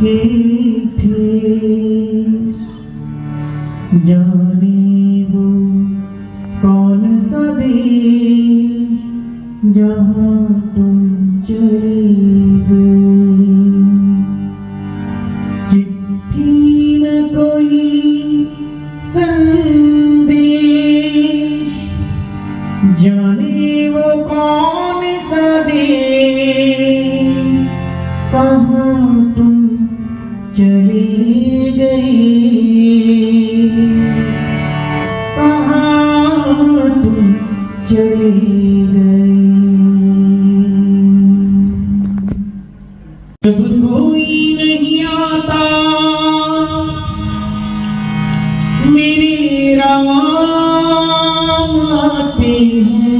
के ठेस, जाने वो कौन सा देश जहाँ तुम चले गए। चिट्ठी न कोई संदेश, जाने वो कौन सा देश, कहाँ तुम चले गए, कहाँ तुम चले गए। जब कोई नहीं आता मेरे राम आते हैं,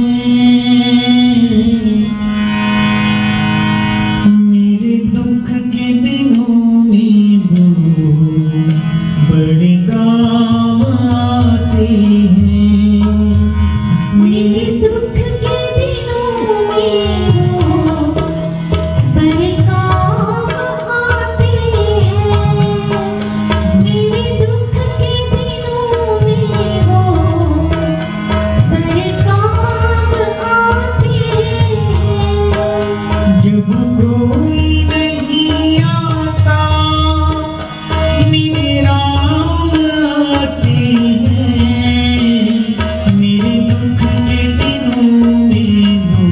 मेरे दुख के दिनों में वो बड़े काम आते हैं। मेरे दुख के दिनों में वो बड़े काम आते हैं। मेरे दुख के दिनों में वो बड़े काम आते हैं। जब कोई नहीं आता मेरे राम आते हैं, मेरे दुख के दिनों में वो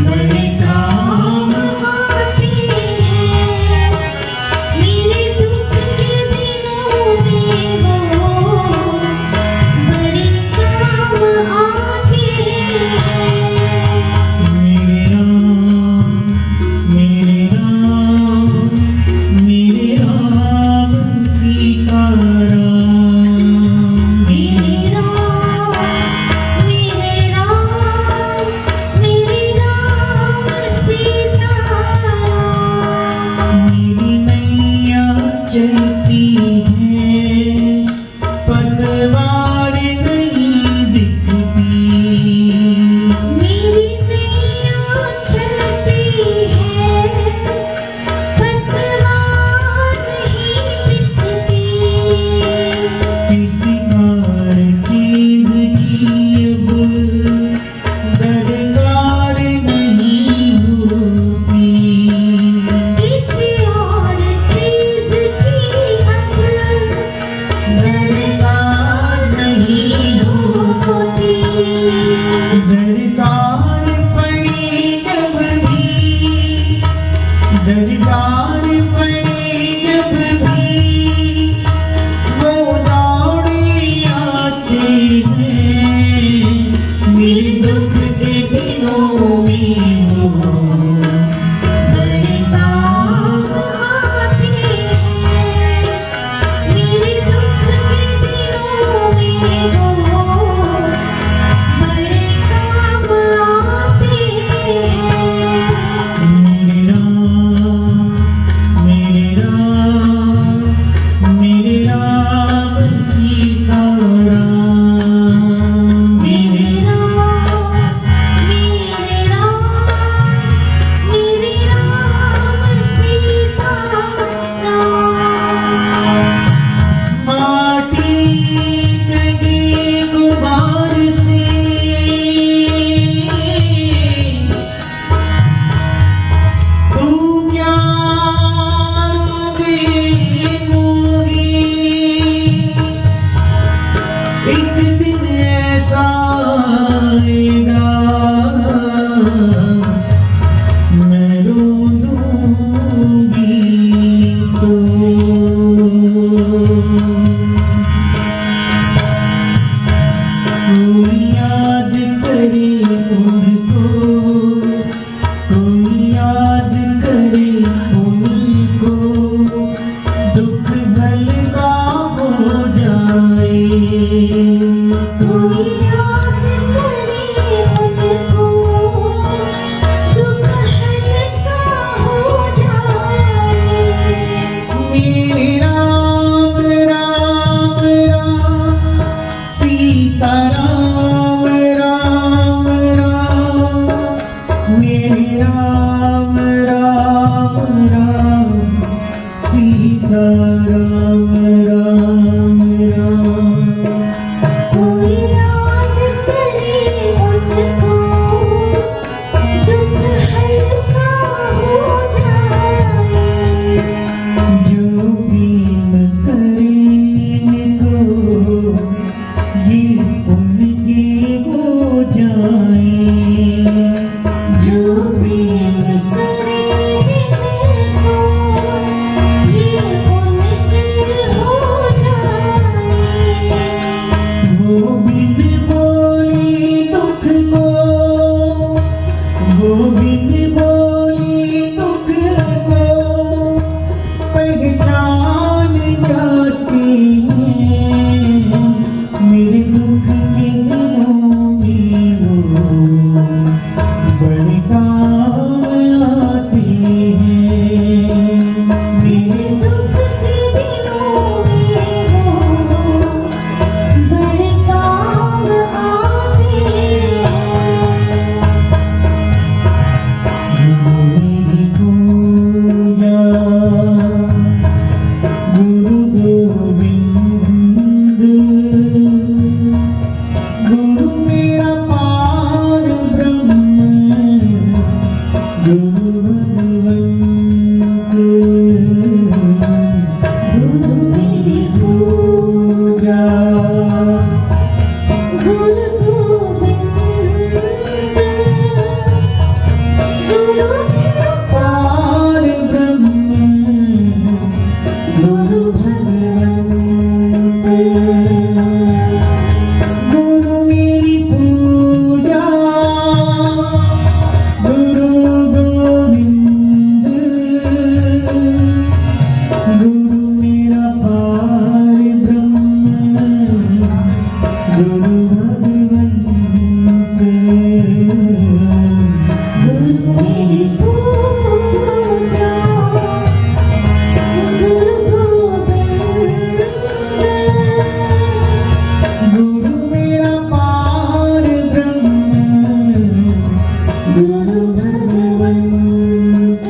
बड़े काम आते हैं। मेरे दुख के दिनों में वो बड़े काम आते हैं। मेरे राम सीता राम, मेरे राम सीता राम। मेरी नैया चलती है, पतवार नहीं दिखती। मेरी नैया चलती है, पतवार नहीं दिखती। किसी और चीज की अब दरकार नहीं होती। किसी और चीज की अब दरकार नहीं होती। दरकार पड़ी जब भी, दरकार पड़ी जब भी वो दौड़े आते हैं। मेरे दुख के दिनों में वो बड़े काम आते हैं। मेरे दुख के दिनों में वो बड़े काम आते हैं। मेरे राम सीता राम, मेरे राम सीता राम। माटी कगे गुबार से तू क्या रोगे मोरी, एक दिन ऐसा आएगा मैं रो दूंगी तो। कोई याद करे उनको, कोई याद करे उनको, दुख हल्का हो जाए। कोई याद करे उनको, दुख हल्का हो जाए। मेरे राम सीता राम मेरे राम राम राम राम। कोई याद करे उनको, दुख हल्का हो जाए। जो प्रेम करे इनको, ये उनके हो जाए। जो प्रेम करे इनको, ये उनके हो जाए। वो बिन बोली दुख को, वो बिन बोली दुख को पहचान जाते हैं। मेरे दुख के दिनों में वो बड़े काम आते हैं। मेरे दुख के दिनों में वो बड़े काम आते हैं। गुरु मेरी पूजा, गुरु गोविंद, गुरु मेरा पार ब्रह्म, गुरु भगवंत। गुरु मेरी पूजा, गुरु गोविंद, गुरु मेरा पार ब्रह्म, गुरु भगवंत। गुरु मेरी पूजा, गुरु गोविंद, गुरु मेरा पार ब्रह्म, गुरु भगवंत। गुरु मेरी पूजा, गुरु गोविंद, गुरु मेरा पार ब्रह्म, गुरु भगवंत।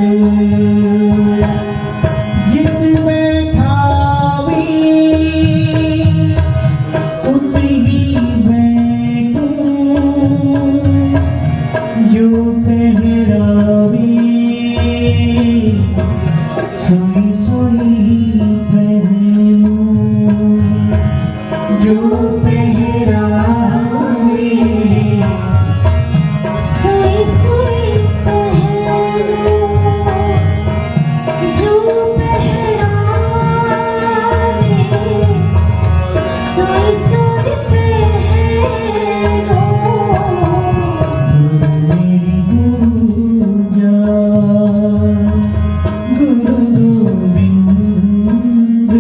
जित बैठावी उत ही बैठूं, जो पहरावी सोई सोई पहनूं। जो पहरावे सोई सोई पहनो। जो पहरावे सोई सोई पहनो। गुरु मेरी पूजा, गुरु गोविंद,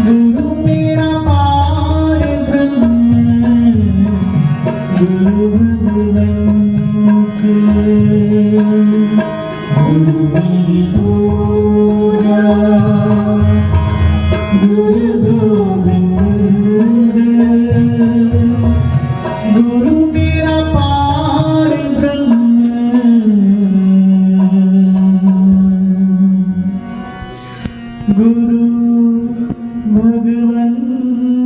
गुरु मेरा पार ब्रह्म, गुरु भगवंत। गुरु मेरी पूजा, गुरु गोविंद, गुरु मेरा पार ब्रह्म, गुरु भगवंत।